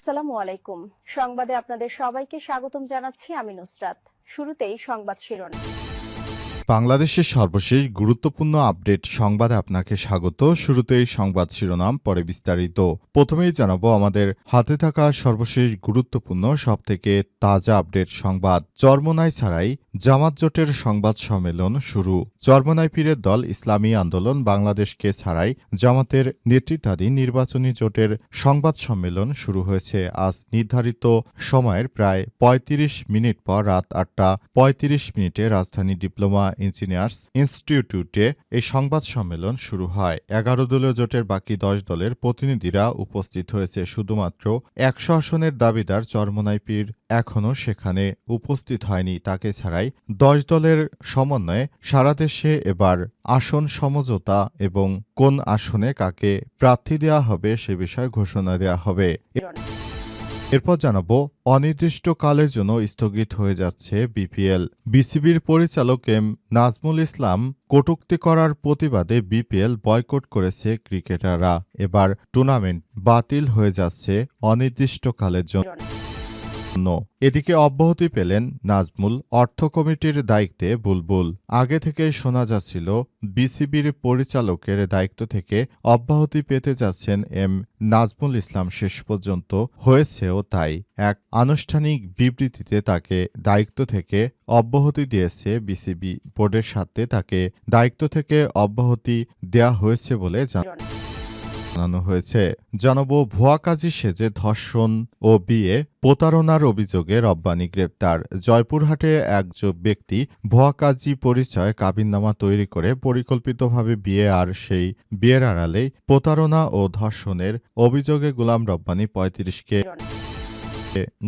আসসালামু আলাইকুম। সংবাদে আপনাদের সবাইকে স্বাগতম জানাচ্ছি আমি নুসরাত। শুরুতেই সংবাদ শিরোনাম। বাংলাদেশের সর্বশেষ গুরুত্বপূর্ণ আপডেট সংবাদে আপনাকে স্বাগত। শুরুতেই সংবাদ শিরোনাম, পরে বিস্তারিত। প্রথমেই জানাবো আমাদের হাতে থাকা সর্বশেষ গুরুত্বপূর্ণ সবথেকে তাজা আপডেট সংবাদ। চরমোনাই ছাড়াই জামাত জোটের সংবাদ সম্মেলন শুরু। চরমোনাই পীরের দল ইসলামী আন্দোলন বাংলাদেশকে ছাড়াই জামাতের নেতৃত্বাধীন নির্বাচনী জোটের সংবাদ সম্মেলন শুরু হয়েছে। আজ নির্ধারিত সময়ের প্রায় ৩৫ মিনিট পর রাত ৮টা ৩৫ রাজধানী ডিপ্লোমা ইঞ্জিনিয়ার্স ইনস্টিটিউটে এই সংবাদ সম্মেলন শুরু হয়। ১১ দলীয় জোটের বাকি ১০ দলের প্রতিনিধিরা উপস্থিত হয়েছে। শুধুমাত্র ১০০ আসনের দাবিদার চরমোনাই পীর এখনও সেখানে উপস্থিত হয়নি। তাকে ছাড়াই ১০ দলের সমন্বয়ে সারা দেশে এবার আসন সমঝোতা এবং কোন আসনে কাকে প্রার্থী দেওয়া হবে সে বিষয়ে ঘোষণা দেওয়া হবে। এরপর জানাবো অনির্দিষ্টকালের জন্য স্থগিত হয়ে যাচ্ছে বিপিএল। বিসিবির পরিচালক এম নাজমুল ইসলাম কটূক্তি করার প্রতিবাদে বিপিএল বয়কট করেছে ক্রিকেটাররা। এবার টুর্নামেন্ট বাতিল হয়ে যাচ্ছে অনির্দিষ্টকালের জন্য। এদিকে অব্যাহতি পেলেন নাজমুল। অর্থ কমিটির দায়িত্বে বুলবুল। আগে থেকেই শোনা যাচ্ছিল বিসিবির পরিচালকের দায়িত্ব থেকে অব্যাহতি পেতে যাচ্ছেন এম নাজমুল ইসলাম। শেষ পর্যন্ত হয়েছেও তাই। এক আনুষ্ঠানিক বিবৃতিতে তাকে দায়িত্ব থেকে অব্যাহতি দিয়েছে বিসিবি। বোর্ডের সাথে তাকে দায়িত্ব থেকে অব্যাহতি দেয়া হয়েছে বলে জানানো হয়েছে। জানাবো ভুয়া কাজী সেজে ধর্ষণ ও বিয়ে প্রতারণার অভিযোগে রব্বানী গ্রেপ্তার। জয়পুরহাটে এক ব্যক্তি ভুয়া কাজী পরিচয় কাবিননামা তৈরি করে পরিকল্পিতভাবে বিয়ে আর সেই বিয়ের আড়ালেই প্রতারণা ও ধর্ষণের অভিযোগে গোলাম রব্বানী ৩৫কে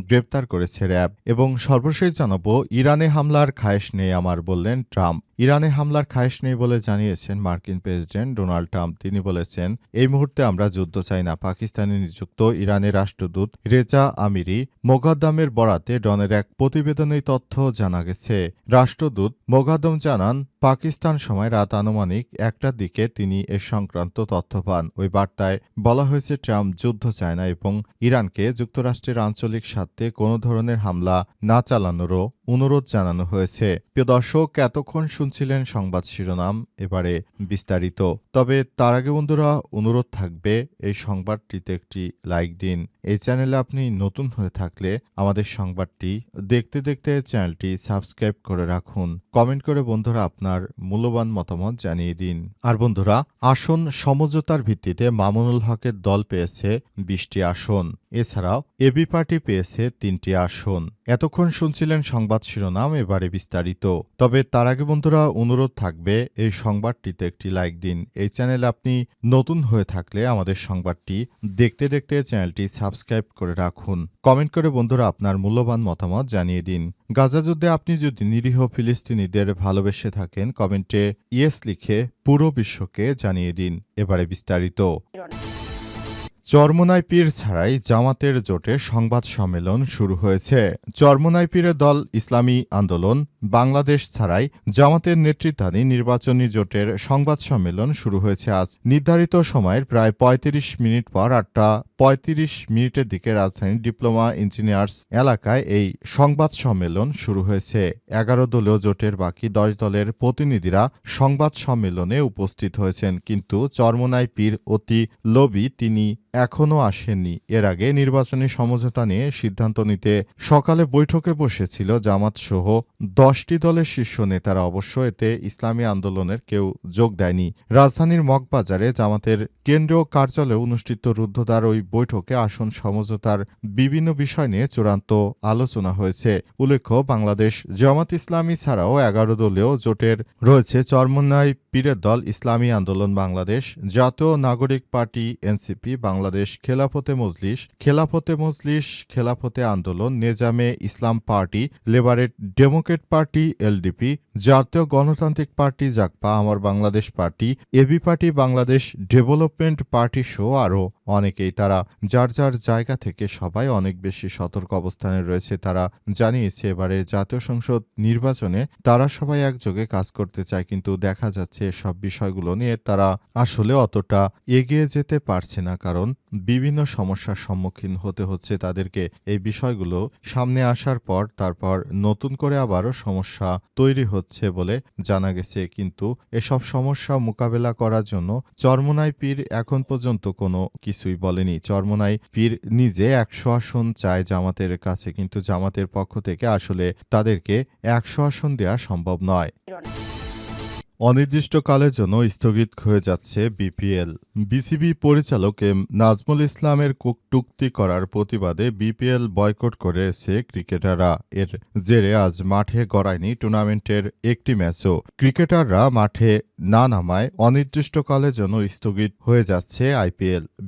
গ্রেপ্তার করেছে র‍্যাব। এবং সর্বশেষ জানাবো ইরানে হামলার খায়েশ নেই আমার, বললেন ট্রাম্প। ইরানে হামলার খায়েশ নেই বলে জানিয়েছেন মার্কিন প্রেসিডেন্ট ডোনাল্ড ট্রাম্প। তিনি বলেছেন, এই মুহূর্তে আমরা যুদ্ধ চাই না। পাকিস্তানে নিযুক্ত ইরানের রাষ্ট্রদূত রেজা আমিরি মোগাদ্দামের বরাতে ডনের এক প্রতিবেদনে তথ্য জানা গেছে। রাষ্ট্রদূত মোগাদ্দম জানান, পাকিস্তান সময় রাত আনুমানিক ১টার দিকে তিনি এ সংক্রান্ত তথ্য পান। ওই বার্তায় বলা হয়েছে ট্রাম্প যুদ্ধ চায় না এবং ইরানকে যুক্তরাষ্ট্রের আঞ্চলিক স্বার্থে কোনো ধরনের হামলা না চালানোরও অনুরোধ জানানো হয়েছে। প্রিয় দর্শক, এতক্ষণ শুনছিলেন সংবাদ শিরোনাম, এবারে বিস্তারিত। তবে তার আগে বন্ধুরা অনুরোধ থাকবে এই সংবাদটিতে একটি লাইক দিন। এই চ্যানেলে আপনি নতুন হয়ে থাকলে আমাদের সংবাদটি দেখতে দেখতে চ্যানেলটি সাবস্ক্রাইব করে রাখুন। কমেন্ট করে বন্ধুরা আপনার মূল্যবান মতামত জানিয়ে দিন। আর বন্ধুরা, আসন সমঝোতার ভিত্তিতে মামুনুল হকের দল পেয়েছে ২০টি আসন। এছাড়াও এবি পার্টি পেয়েছে ৩টি আসন। এতক্ষণ শুনছিলেন সংবাদ শিরোনাম, এবারে বিস্তারিত। তবে তার আগে বন্ধুরা অনুরোধ থাকবে এই সংবাদটিতে একটি লাইক দিন। এই চ্যানেলে আপনি নতুন হয়ে থাকলে আমাদের সংবাদটি দেখতে দেখতে চ্যানেলটি সাবস্ক্রাইব করে রাখুন। কমেন্ট করে বন্ধুরা আপনার মূল্যবান মতামত জানিয়ে দিন। গাজা যুদ্ধে আপনি যদি নিরীহ ফিলিস্তিনিদের ভালোবেসে থাকেন, কমেন্টে ইয়েস লিখে পুরো বিশ্বকে জানিয়ে দিন। এবারে বিস্তারিত। চরমোনাই পীর ছাড়াই জামাতের জোটে সংবাদ সম্মেলন শুরু হয়েছে। চরমোনাই পীরের দল ইসলামী আন্দোলন বাংলাদেশ ছাড়াই জামাতের নেতৃত্বাধীন নির্বাচনী জোটের সংবাদ সম্মেলন শুরু হয়েছে আজ নির্ধারিত সময়ের প্রায় ৩৫ মিনিট পর ৮টা ৩৫ দিকে রাজধানীর ডিপ্লোমা ইঞ্জিনিয়ার্স এলাকায় এই সংবাদ সম্মেলন শুরু হয়েছে। ১১ দলীয় জোটের বাকি ১০ দলের প্রতিনিধিরা সংবাদ সম্মেলনে উপস্থিত হয়েছেন, কিন্তু চরমোনাই পীর অতি লোভী, তিনি এখনও আসেননি। এর আগে নির্বাচনী সমঝোতা নিয়ে সিদ্ধান্ত নিতে সকালে বৈঠকে বসেছিল জামাত সহ 10টি দলের শীর্ষ নেতারা। অবশ্য এতে ইসলামী আন্দোলনের কেউ যোগ দেয়নি। রাজধানীর মগবাজারে জামাতের কেন্দ্রীয় কার্যালয়ে অনুষ্ঠিত রুদ্ধদ্বার ওই বৈঠকে আসন সমঝোতার বিভিন্ন বিষয় নিয়ে চূড়ান্ত আলোচনা হয়েছে। উল্লেখ্য, বাংলাদেশ জামাত ইসলামী ছাড়াও 11 দলীয় জোটের রয়েছে চরমোনাই পীরের দল ইসলামী আন্দোলন Bangladesh, Jatiya Nagorik Party NCP, Bangladesh Khelafate Majlis, Khelafate Andolan, Nezame Islam Party, Liberal Democratic Party LDP, Jatiya Gonotantrik Party Jagpa, Amar Bangladesh Party, AB Party, Bangladesh Development Party সহ আরও অনেকেই। তারা যার যার জায়গা থেকে সবাই অনেক বেশি সতর্ক অবস্থানে রয়েছে। তারা জানিয়েছে এবারে জাতীয় সংসদ নির্বাচনে তারা সবাই একযোগে কাজ করতে চায়, কিন্তু দেখা যাচ্ছে সব বিষয়গুলো নিয়ে তারা আসলে অতটা এগিয়ে যেতে পারছে না, কারণ বিভিন্ন সমস্যার সম্মুখীন হতে হচ্ছে তাদেরকে। এই বিষয়গুলো সামনে আসার পর তারপর নতুন করে আবারও সমস্যা তৈরি হচ্ছে বলে জানা গেছে। কিন্তু এসব সমস্যা মোকাবেলা করার জন্য চরমোনাই পীর এখন পর্যন্ত কোনো কিছুই বলেনি। চরমোনাই পীর নিজে ১০০ আসন চায় জামাতের কাছে, কিন্তু জামাতের পক্ষ থেকে আসলে তাদেরকে ১০০ আসন দেয়া সম্ভব নয়। অনির্দিষ্টকালের জন্য স্থগিত হয়ে যাচ্ছে বিপিএল। বিসিবি পরিচালক এম নাজমুল ইসলামের কটূক্তি করার প্রতিবাদে বিপিএল বয়কট করেছে ক্রিকেটাররা। এর জেরে আজ মাঠে গড়ায়নি টুর্নামেন্টের একটি ম্যাচও। ক্রিকেটাররা মাঠে না নামায় অনির্দিষ্টকালের জন্য স্থগিত হয়ে যাচ্ছে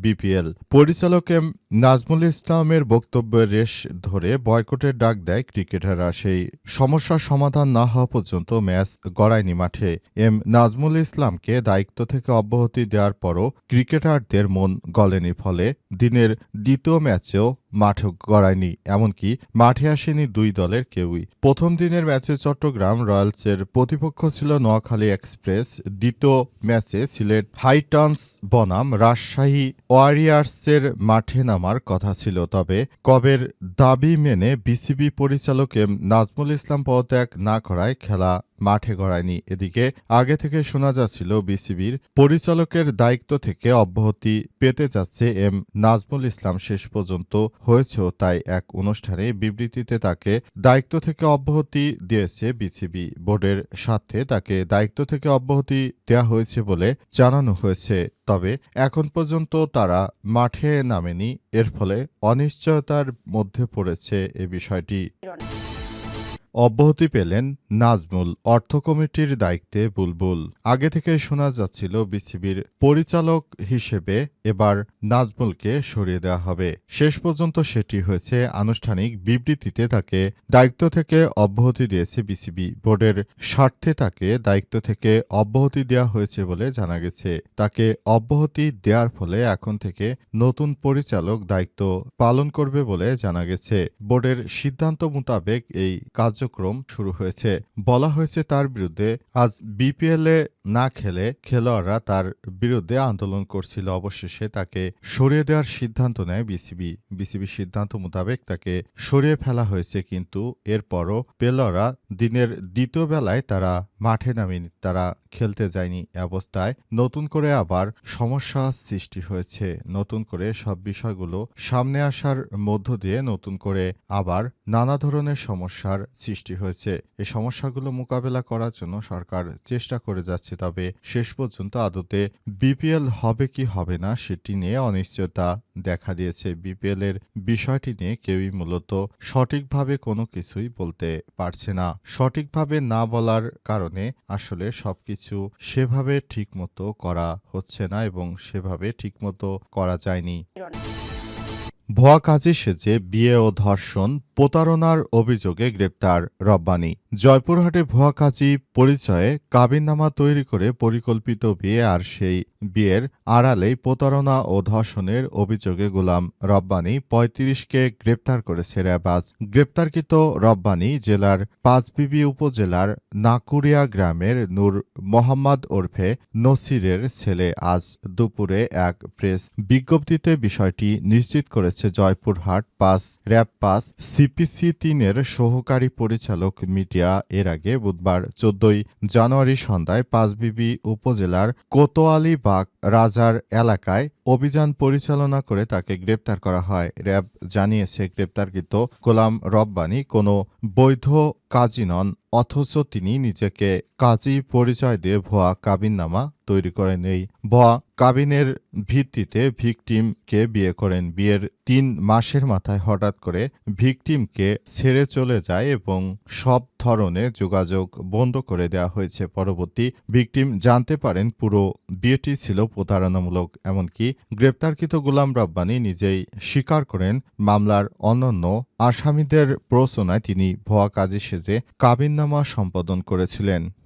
বিপিএল। পরিচালক এম নাজমুল ইসলামের বক্তব্যের রেশ ধরে বয়কটের ডাক দেয় ক্রিকেটাররা। সেই সমস্যার সমাধান না হওয়া পর্যন্ত ম্যাচ গড়ায়নি মাঠে। এম নাজমুল ইসলামকে দায়িত্ব থেকে অব্যাহতি দেওয়ার পরও ক্রিকেটারদের মন গলেনি, ফলে দিনের দ্বিতীয় ম্যাচেও মাঠ গড়ায়নি। এমনকি মাঠে আসেনি দুই দলের কেউই। প্রথম দিনের ম্যাচে চট্টগ্রাম রয়্যালসের প্রতিপক্ষ ছিল নোয়াখালী এক্সপ্রেস। দ্বিতীয় ম্যাচে সিলেট হাইটান্স বনাম রাজশাহী ওয়ারিয়ার্সের মাঠে নামার কথা ছিল। তবে কবের দাবি মেনে বিসিবি পরিচালক এম নাজমুল ইসলাম পদত্যাগ না করায় খেলা মাঠে গড়ায়নি। এদিকে আগে থেকে শোনা যাচ্ছিল বিসিবির পরিচালকের দায়িত্ব থেকে অব্যাহতি পেতে যাচ্ছে এম নাজমুল ইসলাম। শেষ পর্যন্ত হয়েছেও তাই। এক অনুষ্ঠানে বিবৃতিতে তাকে দায়িত্ব থেকে অব্যাহতি দিয়েছে বিসিবি। বোর্ডের স্বার্থে তাকে দায়িত্ব থেকে অব্যাহতি দেওয়া হয়েছে বলে জানানো হয়েছে। তবে এখন পর্যন্ত তারা মাঠে নামেনি। এর ফলে অনিশ্চয়তার মধ্যে পড়েছে এ বিষয়টি। অব্যাহতি পেলেন নাজমুল, অর্থ কমিটির দায়িত্বে বুলবুল। আগে থেকে শোনা যাচ্ছিল বিসিবির পরিচালক হিসেবে এবার নাজমুলকে সরিয়ে দেওয়া হবে। শেষ পর্যন্ত সেটি হয়েছে। আনুষ্ঠানিক বিবৃতিতে তাকে দায়িত্ব থেকে অব্যাহতি দিয়েছে বিসিবি। বোর্ডের স্বার্থে তাকে দায়িত্ব থেকে অব্যাহতি দেওয়া হয়েছে বলে জানা গেছে। তাকে অব্যাহতি দেওয়ার ফলে এখন থেকে নতুন পরিচালক দায়িত্ব পালন করবে বলে জানা গেছে। বোর্ডের সিদ্ধান্ত মোতাবেক এই কার্যক্রম শুরু হয়েছে। বলা হয়েছে তার বিরুদ্ধে আজ বিপিএলে না খেলে খেলোয়াড়রা তার বিরুদ্ধে আন্দোলন করছিল। অবশেষে তাকে সরিয়ে দেওয়ার সিদ্ধান্ত নেয় বিসিবি। বিসিবির সিদ্ধান্ত মোতাবেক তাকে সরিয়ে ফেলা হয়েছে, কিন্তু এরপরও খেলোয়াড়রা দিনের দ্বিতীয় বেলায় তারা মাঠে নামেনি, তারা খেলতে যায়নি। অবস্থায় নতুন করে আবার সমস্যা সৃষ্টি হয়েছে। নতুন করে সব বিষয়গুলো সামনে আসার মধ্য দিয়ে নতুন করে আবার নানা ধরনের সমস্যার সৃষ্টি হয়েছে। এই সমস্যাগুলো মোকাবেলা করার জন্য সরকার চেষ্টা করে যাচ্ছে। তবে শেষ পর্যন্ত আদতে বিপিএল হবে কি হবে না সেটি নিয়ে অনিশ্চয়তা দেখা দিয়েছে। বিপিএল এর বিষয়টি নিয়ে কেউই মূলত সঠিকভাবে কোনো কিছুই বলতে পারছে না। সঠিকভাবে না বলার কারণে আসলে সবকিছু সেভাবে ঠিকমতো করা হচ্ছে না এবং সেভাবে ঠিকমতো করা যায়নি। ভুয়া কাজে সেজে বিয়ে ও ধর্ষণ প্রতারণার অভিযোগে গ্রেপ্তার রব্বানী। জয়পুরহাটে ভুয়া কাজী পরিচয়ে কাবিননামা তৈরি করে পরিকল্পিত বিয়ে আর সেই বিয়ের আড়ালেই প্রতারণা ও ধর্ষণের অভিযোগে গোলাম রব্বানী ৩৫কে গ্রেপ্তার করেছে র্যাব। আজ গ্রেপ্তারকৃত রব্বানী জেলার পাঁচবিবি উপজেলার নাকুরিয়া গ্রামের নূর মোহাম্মদ ওরফে নসিরের ছেলে। আজ দুপুরে এক প্রেস বিজ্ঞপ্তিতে বিষয়টি নিশ্চিত করেছে জয়পুরহাট র্যাব ৫ সিপিসি ৩-এর সহকারী পরিচালক মিডিয়া। এর আগে বুধবার ১৪ জানুয়ারি সন্ধ্যায় পাঁচবিবি উপজেলার কোতোয়ালীবাগ রাজার এলাকায় অভিযান পরিচালনা করে তাকে গ্রেপ্তার করা হয়। র্যাব জানিয়েছে গ্রেপ্তারকৃত গোলাম রব্বানী কোনো বৈধ কাজী নন, অথচ তিনি নিজেকে কাজী পরিচয় দিয়ে ভুয়া কাবিননামা তৈরি করেন। এই ভুয়া কাবিনের ভিত্তিতে ভিকটিমকে বিয়ে করেন। বিয়ের ৩ মাসের মাথায় হঠাৎ করে ভিকটিমকে ছেড়ে চলে যায় এবং সব ধরনের যোগাযোগ বন্ধ করে দেওয়া হয়েছে। পরবর্তী ভিকটিম জানতে পারেন পুরো বিয়েটি ছিল প্রতারণামূলক। এমনকি গ্রেপ্তারকৃত গোলাম রব্বানী নিজেই স্বীকার করেন মামলার অন্যান্য আসামিদের প্ররোচনায় তিনি ভুয়া কাজী সেজে কাবিননামা সম্পাদন করেছিলেন।